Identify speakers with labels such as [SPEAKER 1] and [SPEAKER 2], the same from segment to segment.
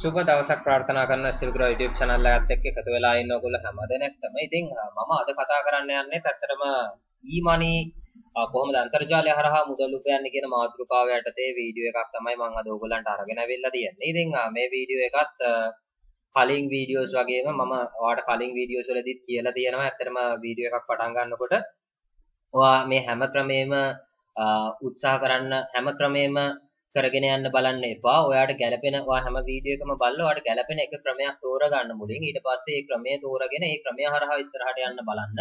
[SPEAKER 1] සුබ දවසක් ප්‍රාර්ථනා කරන slgura YouTube channel එකත් එක්ක එකතු වෙලා ඉන්න ඔයගොල්ලෝ හැමදෙනෙක්ටම. ඉතින් මම අද කතා කරන්න යන්නේ ඇත්තටම emoney කොහොමද අන්තර්ජාලය හරහා මුදල් උපයන්නේ කියන මාතෘකාව යටතේ වීඩියෝ එකක් තමයි මම අද ඔයගොල්ලන්ට අරගෙන අවිල්ලා තියෙන්නේ. ඉතින් මේ වීඩියෝ එකත් කලින් වීඩියෝස් වගේම මම ඔයාලට කලින් වීඩියෝස් වලදීත් කියලා තියෙනවා. ඇත්තටම වීඩියෝ එකක් පටන් ගන්නකොට ඔයා මේ හැම ක්‍රමෙම උත්සාහ කරන්න හැම ක්‍රමෙම කරගෙන යන්න බලන්න එපා. ඔයාට ගැළපෙන හැම වීඩියෝ එකම බලලා ඔයාට ගැළපෙන එක ක්‍රමයක් තෝරගන්න මුලින්. ඊට පස්සේ ඒ ක්‍රමය තෝරගෙන ඒ ක්‍රමය හරහා ඉස්සරහට යන්න බලන්න.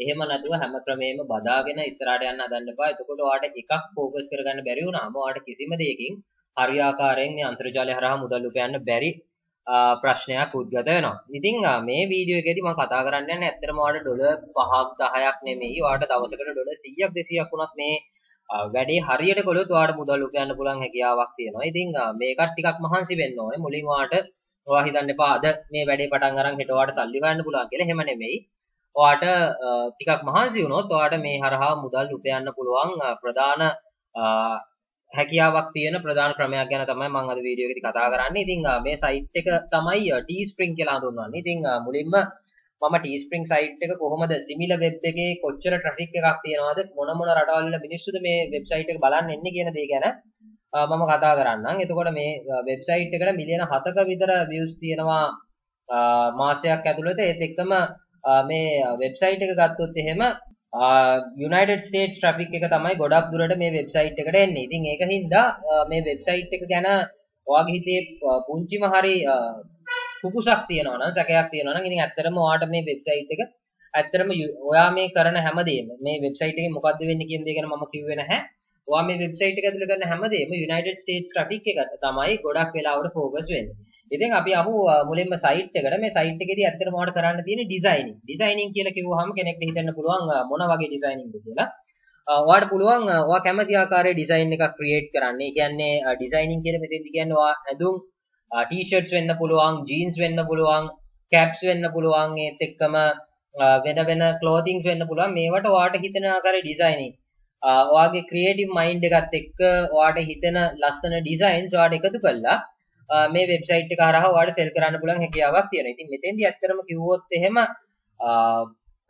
[SPEAKER 1] එහෙම නැතුව හැම ක්‍රමෙම බදාගෙන ඉස්සරහට යන්න හදන්න එපා. එතකොට ඔයාට එකක් ફોකස් කරගන්න බැරි වුණාම ඔයාට කිසිම දෙයකින් හරියාකාරයෙන් මේ අන්තර්ජාලය හරහා මුදල් උපයන්න බැරි ප්‍රශ්නයක් උද්ගත වෙනවා. ඉතින් මේ වීඩියෝ එකේදී මම කතා කරන්න යන්නේ ඇත්තටම ඔයාට ඩොලර් 5ක් 10ක් නෙමෙයි. ඔයාට දවසකට ඩොලර් 100ක් 200ක් වුණත් මේ වැඩේ හරියට කළොත් ඔයාට මුදල් උපයන්න පුළුවන් හැකියාවක් තියෙනවා. ඉතින් මේකත් ටිකක් මහන්සි වෙන්න ඕනේ. මුලින් ඔයා හිතන්න එපා අද මේ වැඩේ පටන් අරන් හෙට ඔයාට සල්ලි හොයන්න පුළුවන් කියලා. එහෙම නෙමෙයි. ඔයාට ටිකක් මහන්සි වුණොත් ඔයාට මේ හරහා මුදල් උපයන්න පුළුවන් ප්‍රධාන හැකියාවක් තියෙන ප්‍රධාන ක්‍රමයක් ගැන තමයි මම අද වීඩියෝ එකේදී කතා කරන්නේ. ඉතින් මේ සයිට් එක තමයි Teespring කියලා හඳුන්වන්නේ. ඉතින් මුලින්ම මම Teespring site එක කොහොමද සිමිලර් වෙබ් එකේ කොච්චර ට්‍රැෆික් එකක් තියෙනවද මොන රටවල් වල මිනිස්සුද මේ වෙබ්සයිට් එක බලන්න එන්නේ කියන දේ ගැන මම කතා කරන්නම්. එතකොට මේ වෙබ්සයිට් එකට මිලියන 7ක විතර views තියෙනවා මාසයක් ඇතුළත. ඒත් එක්කම මේ වෙබ්සයිට් එක ගත්තොත් එහෙම United States traffic එක තමයි ගොඩක් දුරට මේ වෙබ්සයිට් එකට එන්නේ. ඉතින් ඒක හින්දා මේ වෙබ්සයිට් එක ගැන ඔයාගේ හිතේ පුංචිම හරි කුකුසක් තියෙනවා නම් සැකයක් තියෙනවා නම් ඉතින් ඇත්තටම ඔයාට මේ වෙබ්සයිට් එක ඇත්තටම ඔයා මේ කරන හැමදේම මේ වෙබ්සයිට් එකේ මොකද්ද වෙන්නේ කියන දේ ගැන මම කිව්වේ නැහැ. ඔයා මේ වෙබ්සයිට් එක ඇතුලේ කරන හැමදේම United States traffic එකට තමයි ගොඩක් වෙලාවට ફોකස් වෙන්නේ. ඉතින් අපි අහු මුලින්ම සයිට් එකට මේ සයිට් එකේදී ඇත්තටම ඔයාට කරන්න තියෙන්නේ ඩිසයිනින් කියලා කිව්වහම කෙනෙක්ට හිතන්න පුළුවන් මොන වගේ ඩිසයිනින්ද කියලා. ඔයාට පුළුවන් ඔයා කැමති ආකාරයේ ඩිසයින් එකක් ක්‍රියේට් කරන්න. ඒ කියන්නේ ඩිසයිනින් කියලා මෙතෙන්දි කියන්නේ ඔයා ඇඳුම් t-shirts වෙන්න පුළුවන්, jeans වෙන්න පුළුවන්, caps වෙන්න පුළුවන්, ඒත් එක්කම වෙන clothings වෙන්න පුළුවන්. මේවට ඔයාට හිතෙන ආකාරයේ ඩිසයිනින් ඔයාගේ ක්‍රියේටිව් මයින්ඩ් එකත් එක්ක ඔයාට හිතෙන ලස්සන ඩිසයින්ස් ඔයාට එකතු කරලා මේ වෙබ්සයිට් එක හරහා ඔයාට සෙල් කරන්න පුළුවන් හැකියාවක් තියෙනවා. ඉතින් මෙතෙන්දී ඇත්තටම කිව්වොත් එහෙම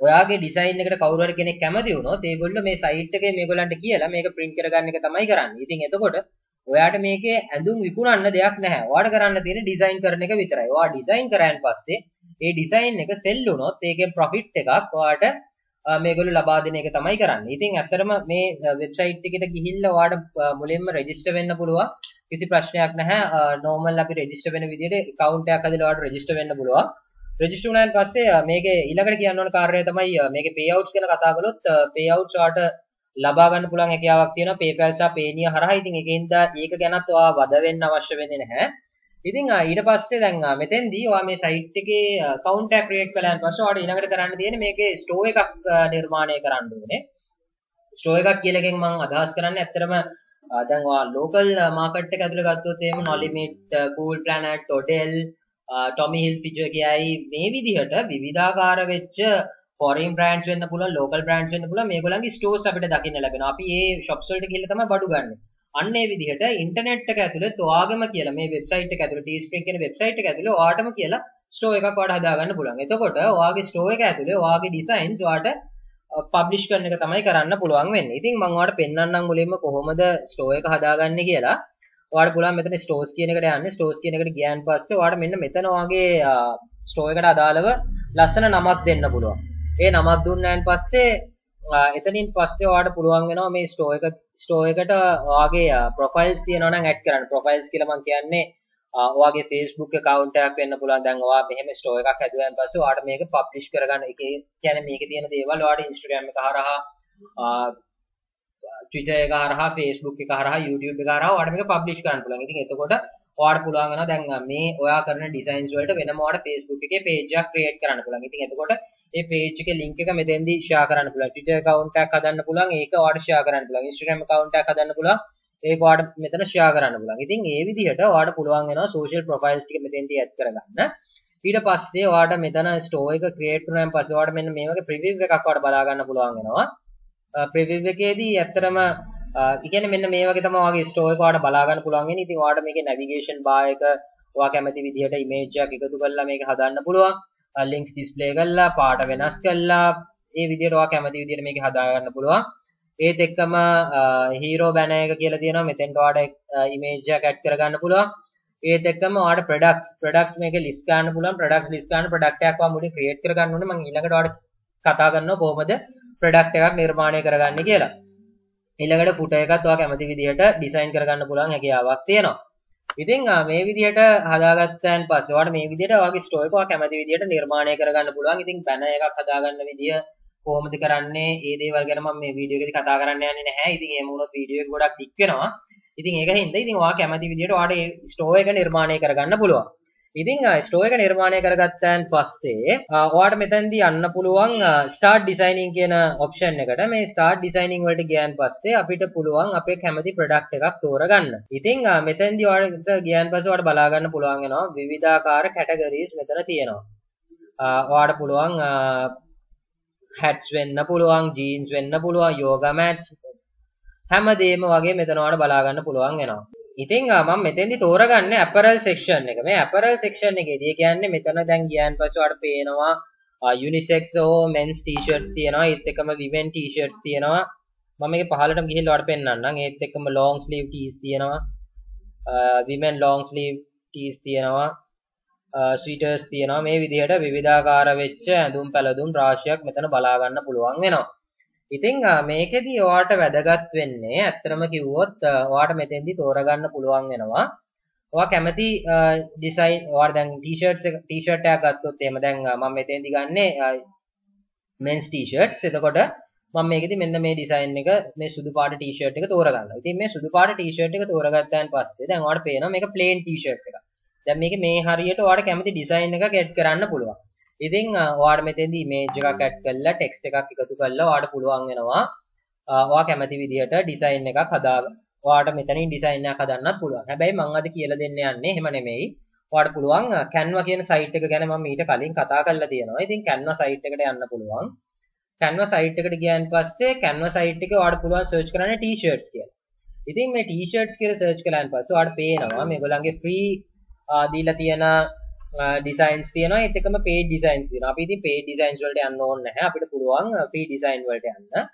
[SPEAKER 1] ඔයාගේ ඩිසයින් එකට කවුරු හරි කෙනෙක් කැමති වුණොත් ඒගොල්ලෝ මේ සයිට් එකේ මේගොල්ලන්ට කියලා මේක print කරගන්න එක තමයි කරන්නේ. ඉතින් එතකොට ඔයාට මේකේ ඇඳුම් විකුණන්න දෙයක් නැහැ. ඔයාට කරන්න තියෙන්නේ ඩිසයින් කරන එක විතරයි. ඔයා ඩිසයින් කරාන් පස්සේ ඒ ඩිසයින් එක සෙල් වුණොත් ඒකෙන් ප්‍රොෆිට් එකක් ඔයාට මේගොල්ලෝ ලබා දෙන එක තමයි කරන්නේ. ඉතින් ඇත්තටම මේ වෙබ්සයිට් එකට ගිහිල්ලා ඔයාට මුලින්ම රෙජිස්ටර් වෙන්න පුළුවන්. කිසි ප්‍රශ්නයක් නැහැ. නෝමල් අපි රෙජිස්ටර් වෙන විදිහට account එකක් හදලා ඔයාට රෙජිස්ටර් වෙන්න පුළුවන්. රෙජිස්ටර් වුණාන් පස්සේ මේකේ ඊළඟට කියන්න ඕන කාර්යය තමයි මේකේ payouts ගැන කතා කළොත් payouts ඔයාට ලබා ගන්න පුළුවන් හැකියාවක් තියෙනවා PayPal සහ Payoneer හරහා. ඉතින් ඒකෙන්ද ඒක ගැනත් ඔයා වද වෙන්න අවශ්‍ය වෙන්නේ නැහැ. ඉතින් ඊට පස්සේ දැන් මෙතෙන්දී ඔයා මේ site එකේ account එක create කළාන් පස්සේ ඔයාට ඊළඟට කරන්න තියෙන්නේ මේකේ store එකක් නිර්මාණය කරන්න ඕනේ. store එකක් කියලා එකෙන් මම අදහස් කරන්නේ ඇත්තටම දැන් ඔයා local market එක ඇතුලේ ගත්තොත් එහෙම no limit, cool planet, hotel, Tommy Hilfiger කියයි මේ විදිහට විවිධාකාර වෙච්ච foreign brands වෙන්න පුළුවන්, local brands වෙන්න පුළුවන්. මේගොල්ලන්ගේ stores අපිට දකින්න ලැබෙනවා. අපි මේ shops වලට ගිහිල්ලා තමයි බඩු ගන්නෙ. අන්න ඒ විදිහට ඉන්ටර්නෙට් එක ඇතුලේ ඔයාගම කියලා මේ වෙබ්සයිට් එක ඇතුලේ Teespring කියන වෙබ්සයිට් එක ඇතුලේ ඔයාටම කියලා store එකක් ඔයාට හදා ගන්න පුළුවන්. එතකොට ඔයාගේ store එක ඇතුලේ ඔයාගේ designs ඔයාට publish කරන එක තමයි කරන්න පුළුවන් වෙන්නේ. ඉතින් මම ඔයාලට පෙන්නන්නම් මුලින්ම කොහොමද store එක හදාගන්නේ කියලා. ඔයාලට පුළුවන් මෙතන stores කියන එකට යන්න. stores කියන එකට ගියාන් පස්සේ ඔයාලට මෙන්න මෙතන ඔයාගේ store එකට අදාළව ලස්සන නමක් දෙන්න පුළුවන්. ඒ නමක් දුන්නාන් පස්සේ එතනින් පස්සේ ඔයාලට පුළුවන් වෙනවා මේ store එකට ඔයාගේ profiles තියෙනවා නම් add කරන්න. profiles කියලා මම කියන්නේ ඔයාගේ Facebook account එකක් වෙන්න පුළුවන්. දැන් ඔයා මෙහෙම store එකක් හැදුවාන් පස්සේ ඔයාට මේක publish කරගන්න. ඒ කියන්නේ මේකේ තියෙන දේවල් ඔයාට Instagram එක හරහා Twitter එක හරහා Facebook එක හරහා YouTube එක හරහා ඔයාට මේක publish කරන්න පුළුවන්. ඉතින් එතකොට ඔයාට පුළුවන් වෙනවා දැන් මේ ඔයා කරන designs වලට වෙනම ඔයාට Facebook එකේ page එකක් create කරන්න පුළුවන්. ඉතින් එතකොට මේ page එකේ link එක මෙතෙන්දී share කරන්න පුළුවන්. Twitter account එකක් හදන්න පුළුවන්. ඒක ඔයාට share කරන්න පුළුවන්. Instagram account එකක් හදන්න පුළුවන්. ඒක ඔයාට මෙතන share කරන්න පුළුවන්. ඉතින් මේ විදිහට ඔයාට පුළුවන් වෙනවා social profiles ටික මෙතෙන්දී add කරගන්න. ඊට පස්සේ ඔයාට මෙතන store එක create කරනාන් පස්සේ ඔයාට මෙන්න මේ වගේ preview එකක් ඔයාට බලා ගන්න පුළුවන් වෙනවා. preview එකේදී ඇත්තටම කියන්නේ මෙන්න මේ වගේ තමයි ඔයාගේ store එක ඔයාලට බලා ගන්න පුළුවන් වෙන්නේ. ඉතින් ඔයාලට මේකේ navigation bar එක ඔයා කැමති විදිහට image එකක් එකතු කරලා මේක හදන්න පුළුවන්. links display කරලා පාට වෙනස් කරලා ඒ විදිහට ඔයා කැමති විදිහට මේක හදා ගන්න පුළුවන්. ඒත් එක්කම hero banner එක කියලා තියෙනවා. මෙතෙන්ට ඔයාලට image එකක් add කරගන්න පුළුවන්. ඒත් එක්කම ඔයාලට products මේක list ගන්න පුළුවන්. products list ගන්න product එකක් ඔයා මුලින් create කරගන්න ඕනේ. මම ඊළඟට ඔයාලට කතා කරනවා කොහොමද product එකක් නිර්මාණය කරගන්නේ කියලා. ඊළඟට footer එකත් ඔයා කැමති විදිහට design කරගන්න පුළුවන් හැකියාවක් තියෙනවා. ඉතින් මේ විදිහට හදාගත්තන් පස්සේ ඔයාලට මේ විදිහට ඔයාගේ store එක ඔයා කැමති විදිහට නිර්මාණය කරගන්න පුළුවන්. ඉතින් banner එකක් හදාගන්න විදිය කොහොමද කරන්නේ? ඒ දේවල් ගැන මම මේ වීඩියෝ එකේදී කතා කරන්න යන්නේ නැහැ. ඉතින් එහෙම වුණොත් වීඩියෝ එක ගොඩක් තික් වෙනවා. ඉතින් ඒක හින්දා ඉතින් ඔයා කැමති විදිහට ඔයාට මේ store එක නිර්මාණය කරගන්න පුළුවන්. ඉතින් store එක නිර්මාණය කරගත්තන් පස්සේ ඔයාට මෙතනදී යන්න පුළුවන් start designing කියන option එකට. මේ start designing වලට ගියන් පස්සේ අපිට පුළුවන් අපේ කැමති product එකක් තෝරගන්න. ඉතින් මෙතනදී ඔයාලට ගියන් පස්සේ ඔයාලට බලා ගන්න පුළුවන් වෙනවා විවිධාකාර categories මෙතන තියෙනවා. ඔයාට පුළුවන් hats වෙන්න පුළුවන්, jeans වෙන්න පුළුවන්, yoga mats හැමදේම වගේ මෙතන ඔයාලට බලා ගන්න පුළුවන් වෙනවා. ඉතින් මම මෙතෙන්දි තෝරගන්නේ apparel section එක. මේ apparel section එකේදී කියන්නේ මෙතන දැන් ගියන් පස්සේ ඔයාලට පේනවා unisex or men's t-shirts තියෙනවා. ඒත් එක්කම women t-shirts තියෙනවා. මම මේක පහළටම ගිහිල්ලා ඔයාලට පෙන්නන්නම්. ඒත් එක්කම long sleeve tees තියෙනවා. women long sleeve tees තියෙනවා. sweaters තියෙනවා. මේ විදිහට විවිධාකාර වෙච්ච ඇඳුම් පැළඳුම් රාශියක් මෙතන බලා ගන්න පුළුවන් වෙනවා. ඉතින් මේකෙදී ඔයාට වැදගත් වෙන්නේ ඇත්තටම කිව්වොත් ඔයාට මෙතෙන්දි තෝරගන්න පුළුවන් වෙනවා. ඔයා කැමති ඩිසයින් ඔයාලා දැන් t-shirt එකක් ගත්තොත් එහෙම දැන් මම මෙතෙන්දි ගන්නේ men's t-shirts. එතකොට මම මේකෙදි මෙන්න මේ ඩිසයින් එක මේ සුදු පාට t-shirt එක තෝරගන්නවා. ඉතින් මේ සුදු පාට t-shirt එක තෝරගත්තාන් පස්සේ දැන් ඔයාලට පේනවා මේක plain t-shirt එකක්. දැන් මේකේ මේ හරියට ඔයාලට කැමති ඩිසයින් එකක් ඇඩ් කරන්න පුළුවන්. ඉතින් ඔයාලට මෙතෙන්දී image එකක් ඇඩ් කරලා text එකක් එකතු කරලා ඔයාලට පුළුවන් වෙනවා ඔයා කැමති විදිහට ඩිසයින් එකක් හදාගන්න. ඔයාලට මෙතනින් ඩිසයින් එකක් හදන්නත් පුළුවන්. හැබැයි මම අද කියලා දෙන්න යන්නේ එහෙම නෙමෙයි. ඔයාලට පුළුවන් canva කියන site එක ගැන මම ඊට කලින් කතා කරලා තියෙනවා. ඉතින් canva site එකට යන්න පුළුවන්. canva site එකට ගියන් පස්සේ canva site එකේ ඔයාලට පුළුවන් search කරන්න t-shirts කියලා. ඉතින් මේ t-shirts කියලා search කළාන් පස්සේ ඔයාලට පේනවා මේගොල්ලන්ගේ free දීලා තියෙන designs තියෙනවා. ඒත් එකම paid designs තියෙනවා. අපි ඉතින් paid designs වලට යන්න ඕනේ නැහැ. අපිට පුළුවන් free design වලට යන්න.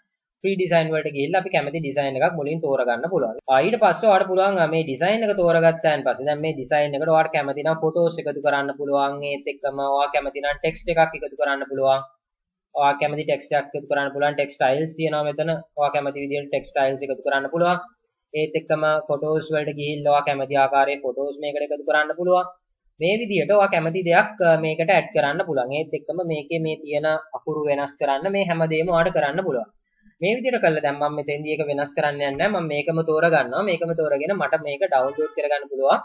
[SPEAKER 1] free design වලට ගිහිල්ලා අපි කැමති design එකක් මුලින් තෝරගන්න පුළුවන්. ඊට පස්සේ ඔයාලට පුළුවන් මේ design එක තෝරගත්තාන් පස්සේ දැන් මේ design එකට ඔයාලට කැමති නම් photos එකතු කරන්න පුළුවන්. ඒත් එක්කම ඔයා කැමති නම් text එකක් එකතු කරන්න පුළුවන්. ඔයා කැමති text එකක් එකතු කරන්න පුළුවන්. text styles තියෙනවා මෙතන. ඔයා කැමති විදිහට text styles එකතු කරන්න පුළුවන්. ඒත් එක්කම photos වලට ගිහිල්ලා ඔයා කැමති ආකාරයේ photos මේකට එකතු කරන්න පුළුවන්. මේ විදිහට ඔයා කැමති දෙයක් මේකට ඇඩ් කරන්න පුළුවන්. ඒත් එක්කම මේකේ මේ තියෙන අකුරු වෙනස් කරන්න මේ හැමදේම ඔයාලට කරන්න පුළුවන්. මේ විදිහට කළා දැන් මම මෙතෙන්දී ඒක වෙනස් කරන්න යන්නේ නැහැ. මම මේකම තෝරගන්නවා. මේකම තෝරගෙන මට මේක ඩවුන්ලෝඩ් කරගන්න පුළුවන්.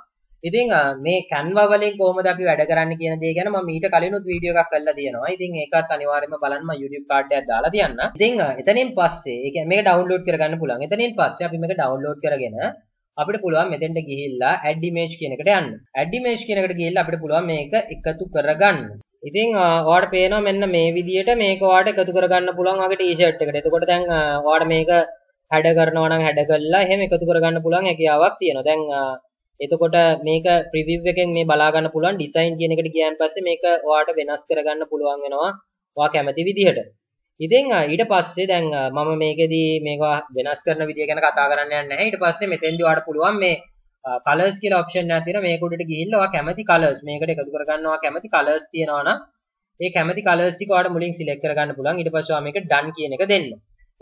[SPEAKER 1] ඉතින් මේ canva වලින් කොහොමද අපි වැඩ කරන්නේ කියන දේ ගැන මම ඊට කලිනුත් වීඩියෝ එකක් කරලා තියෙනවා. ඉතින් ඒකත් අනිවාර්යයෙන්ම බලන්න මම YouTube card එකක් දාලා තියන්න. ඉතින් එතනින් පස්සේ ඒ කියන්නේ මේක ඩවුන්ලෝඩ් කරගන්න පුළුවන්. එතනින් පස්සේ අපි මේක ඩවුන්ලෝඩ් කරගෙන අපිට පුළුවන් මෙතෙන්ට ගිහිල්ලා add image කියන එකට යන්න. add image කියන එකට ගිහිල්ලා අපිට පුළුවන් මේක එකතු කරගන්න. ඉතින් ඔයාලට පේනවා මෙන්න මේ විදිහට මේක ඔයාලට එකතු කරගන්න පුළුවන් ඔයාගේ t-shirt එකට. එතකොට දැන් ඔයාලට මේක හැඩ කරනවා නම් හැඩ කරලා එහෙම එකතු කරගන්න පුළුවන් හැකියාවක් තියෙනවා. දැන් එතකොට මේක preview එකෙන් මේ බලා ගන්න පුළුවන් design කියන එකට ගියන් පස්සේ මේක ඔයාලට වෙනස් කරගන්න පුළුවන් වෙනවා ඔයා කැමති විදිහට. ඉතින් ඊට පස්සේ දැන් මම මේකෙදී මේක වෙනස් කරන විදිය ගැන කතා කරන්න යන්නේ නැහැ. ඊට පස්සේ මෙතෙන්දී ඔයාලට පුළුවන් මේ colors කියලා option එකක් තියෙනවා. මේක උඩට ගිහිල්ලා ඔයා කැමති colors මේකට එකතු කරගන්නවා කැමති colors තියෙනවා නම් ඒ කැමති colors ටික ඔයාලට මුලින් select කරගන්න පුළුවන්. ඊට පස්සේ ඔයා මේක done කියන එක දෙන්න.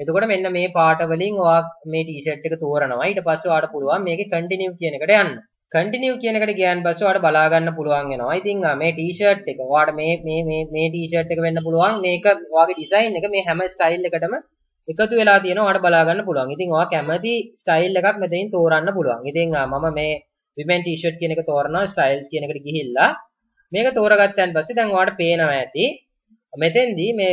[SPEAKER 1] එතකොට මෙන්න මේ පාට වලින් ඔයා මේ t-shirt එක තෝරනවා. ඊට පස්සේ ඔයාලට පුළුවන් මේකේ continue කියන එකට යන්න. continue කියන එකට ගියන් පස්සේ ඔයාලට බලා ගන්න පුළුවන් වෙනවා. ඉතින් මේ t-shirt එක ඔයාලට මේ t-shirt එක වෙන්න පුළුවන්. මේක ඔයාගේ design එක මේ හැම style එකටම එකතු වෙලා තියෙනවා. ඔයාලට බලා ගන්න පුළුවන්. ඉතින් ඔයා කැමති style එකක් මෙතනින් තෝරන්න පුළුවන්. ඉතින් මම මේ women t-shirt කියන එක තෝරනවා. styles කියන එකට ගිහිල්ලා මේක තෝරගත්තන් පස්සේ දැන් ඔයාලට පේනවා ඇති මෙතෙන්දී මේ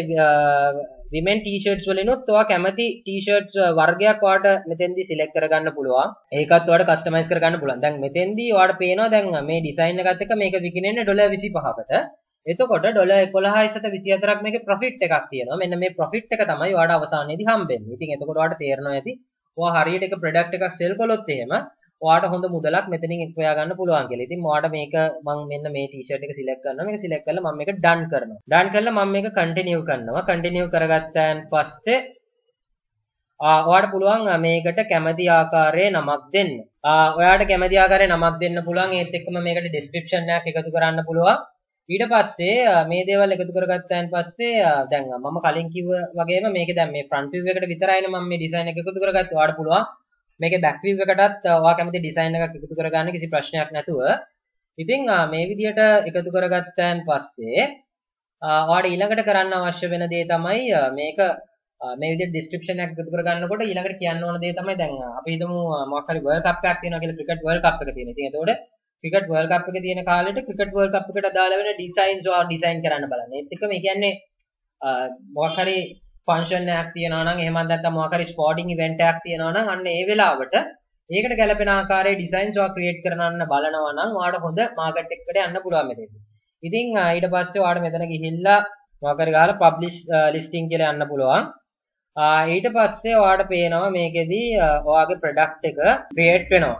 [SPEAKER 1] women t-shirts වලිනුත් ඔයා කැමති t-shirts වර්ගයක් ඔයාලට මෙතෙන්දී select කරගන්න පුළුවන්. ඒකත් ඔයාලට customize කරගන්න පුළුවන්. දැන් මෙතෙන්දී ඔයාලට පේනවා දැන් මේ design එකත් එක්ක මේක විකිනෙන්නේ $25කට. එතකොට $11.24ක් මේකේ profit එකක් තියෙනවා. මෙන්න මේ profit එක තමයි ඔයාලට අවසානයේදී හම්බෙන්නේ. ඉතින් එතකොට ඔයාලට තේරෙනවා ඇති ඔයා හරියට එක product එකක් sell කළොත් එහෙම ඔයාට හොඳ මුදලක් මෙතනින් හොයා ගන්න පුළුවන් කියලා. ඉතින් ඔයාට මේක මම මෙන්න මේ ටී-ෂර්ට් එක සිලෙක්ට් කරනවා. මේක සිලෙක්ට් කරලා මම මේක ඩන් කරනවා. ඩන් කරලා මම මේක කන්ටිනියු කරනවා. කන්ටිනියු කරගත්තාන් පස්සේ ඔයාට පුළුවන් මේකට කැමති ආකාරයේ නමක් දෙන්න. ඔයාට කැමති ආකාරයේ නමක් දෙන්න පුළුවන්. ඒත් එක්කම මේකට ඩිස්ක්‍රිප්ෂන් එකක් එකතු කරන්න පුළුවන්. ඊට පස්සේ මේ දේවල් එකතු කරගත්තාන් පස්සේ දැන් මම කලින් කිව්ව වගේම මේකේ දැන් මේ ෆ්‍රන්ට් view එකට විතරයිනේ මම මේ ඩිසයින් එක එකතු කරගත්තේ. ඔයාට පුළුවන් මේකේ බැක් view එකටත් ඔයා කැමති ඩිසයින් එකක් එකතු කරගන්න කිසි ප්‍රශ්නයක් නැතුව. ඉතින් මේ විදිහට එකතු කරගත්තාන් පස්සේ ඔයාට ඊළඟට කරන්න අවශ්‍ය වෙන දේ තමයි මේක මේ විදිහට ඩිස්ක්‍රිප්ෂන් එකක් එකතු කරගන්නකොට ඊළඟට කියන්න ඕන දේ තමයි දැන් අපි හිතමු මොකක් හරි වර්ල්ඩ් කප් එකක් තියෙනවා කියලා ක්‍රිකට් වර්ල්ඩ් කප් එක තියෙනවා. ඉතින් එතකොට ක්‍රිකට් වර්ල්ඩ් කප් එකේ තියෙන කාලෙට ක්‍රිකට් වර්ල්ඩ් කප් එකට අදාළ වෙන ඩිසයින්ස් ඔයා ඩිසයින් කරන්න බලන්න. ඒත් එක්කම ඒ කියන්නේ මොකක් හරි ෆන්ක්ෂන් එකක් තියෙනවා නම් එහෙම නැත්නම් මොකක් හරි ස්පෝර්ටින් ඉවෙන්ට් එකක් තියෙනවා නම් අන්න ඒ වෙලාවට ඒකට ගැලපෙන ආකාරයේ ඩිසයින්ස් ඔයා ක්‍රියේට් කරන්න බලනවා නම් ඔයාට හොඳ මාකට් එකකට යන්න පුළුවන් මෙතනදී. ඉතින් ඊට පස්සේ ඔයාට මෙතන ගිහිල්ලා මොකක් හරි ගහලා පබ්ලිෂ් ලිස්ටිං කියලා යන්න පුළුවන්. ඊට පස්සේ ඔයාට පේනවා මේකෙදි ඔයාගේ ප්‍රොඩක්ට් එක ක්‍රියේට් වෙනවා.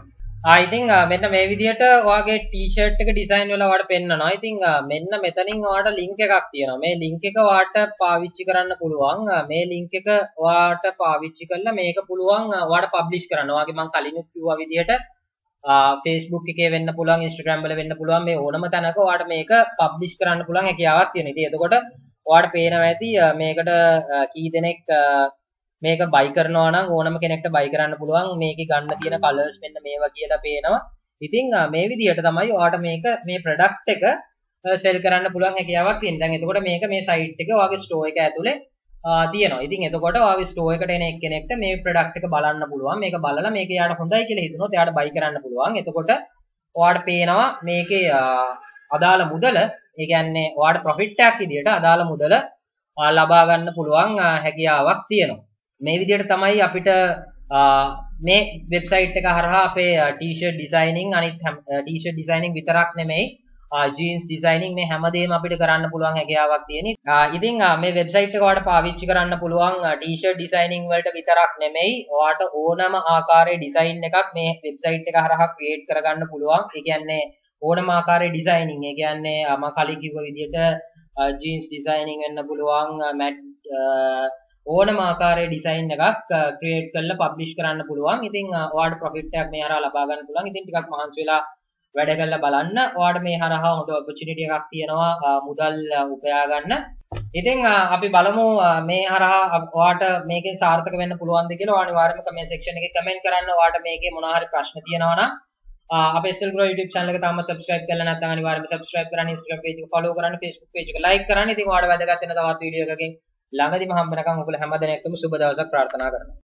[SPEAKER 1] ඉතින් මෙන්න මේ විදිහට ඔයාගේ ටී-ෂර්ට් එක ඩිසයින් වෙලා ඔයාට පෙන්නනවා. ඉතින් මෙන්න මෙතනින් ඔයාට ලින්ක් එකක් තියෙනවා. මේ ලින්ක් එක ඔයාට පාවිච්චි කරන්න පුළුවන්. මේ ලින්ක් එක ඔයාට පාවිච්චි කරලා මේක පුළුවන් ඔයාට පබ්ලිෂ් කරන්න. ඔයාගේ මම කලින් කිව්වා විදිහට Facebook එකේ වෙන්න පුළුවන්, Instagram වල වෙන්න පුළුවන්. මේ ඕනම තැනක ඔයාට මේක පබ්ලිෂ් කරන්න පුළුවන් හැකියාවක් තියෙනවා. ඉතින් එතකොට ඔයාට පේනවා ඇති මේකට කී දෙනෙක් මේක බයි කරනවා නම් ඕනම කෙනෙක්ට බයි කරන්න පුළුවන්. මේකේ ගන්න තියෙන කලර්ස් මෙන්න මේවා කියලා පේනවා. ඉතින් මේ විදිහට තමයි ඔයාට මේක මේ ප්‍රොඩක්ට් එක සෙල් කරන්න පුළුවන් හැකියාවක් තියෙනවා. දැන් එතකොට මේක මේ සයිට් එක ඔයාගේ ස්ටෝර් එක ඇතුලේ තියෙනවා. ඉතින් එතකොට ඔයාගේ ස්ටෝර් එකට එන එක්කෙනෙක්ට මේ ප්‍රොඩක්ට් එක බලන්න පුළුවන්. මේක බලලා මේක එයාට හොඳයි කියලා හිතුනොත් එයාට බයි කරන්න පුළුවන්. එතකොට ඔයාට පේනවා මේකේ අදාළ මුදල, ඒ කියන්නේ ඔයාට ප්‍රොෆිට් එකක් විදියට අදාළ මුදල ලබා ගන්න පුළුවන් හැකියාවක් තියෙනවා. මේ විදිහට තමයි අපිට මේ වෙබ්සයිට් එක හරහා අපේ ටී-ෂර්ට් ඩිසයිනින් අනිත් ටී-ෂර්ට් ඩිසයිනින් විතරක් නෙමෙයි ජීන්ස් ඩිසයිනින් මේ හැමදේම අපිට කරන්න පුළුවන් හැකියාවක් තියෙනවා. ඉතින් මේ වෙබ්සයිට් එක ඔයාලට පාවිච්චි කරන්න පුළුවන් ටී-ෂර්ට් ඩිසයිනින් වලට විතරක් නෙමෙයි ඔයාලට ඕනම ආකාරයේ ඩිසයින් එකක් මේ වෙබ්සයිට් එක හරහා ක්‍රියේට් කරගන්න පුළුවන්. ඒ කියන්නේ ඕනම ආකාරයේ ඩිසයිනින්, ඒ කියන්නේ මම කලින් කිව්ව විදිහට ජීන්ස් ඩිසයිනින් වෙන්න පුළුවන්, මැට් ඕනම ආකාරයේ ඩිසයින් එකක් ක්‍රියේට් කරලා පබ්ලිෂ් කරන්න පුළුවන්. ඉතින් ඔයාලට ප්‍රොෆිට් එකක් මේ හරහා ලබා ගන්න පුළුවන්. ඉතින් ටිකක් මහන්සි වෙලා වැඩ කරලා බලන්න. ඔයාලට මේ හරහා හොඳ ඔපචුනිටි එකක් තියෙනවා මුදල් උපයා ගන්න. ඉතින් අපි බලමු මේ හරහා ඔයාලට මේකෙන් සාර්ථක වෙන්න පුළුවන්ද කියලා. ඔයා අනිවාර්යයෙන්ම කමෙන්ට් සෙක්ෂන් එකේ කමෙන්ට් කරන්න. ඔයාලට මේකේ මොනවා හරි ප්‍රශ්න තියෙනවා නම් අපේ slgura YouTube channel එක තාම subscribe කරලා නැත්නම් අනිවාර්යයෙන්ම subscribe කරන්න. Instagram page එක follow කරන්න. Facebook page එක like කරන්න. ඉතින් ඔයාලට වැදගත් වෙන තවත් වීඩියෝ එකකින් ළඟදිම හම්බ වෙනකම් ඔයගොල්ලෝ හැම දිනෙකටම සුබ දවසක් ප්‍රාර්ථනා කරනවා.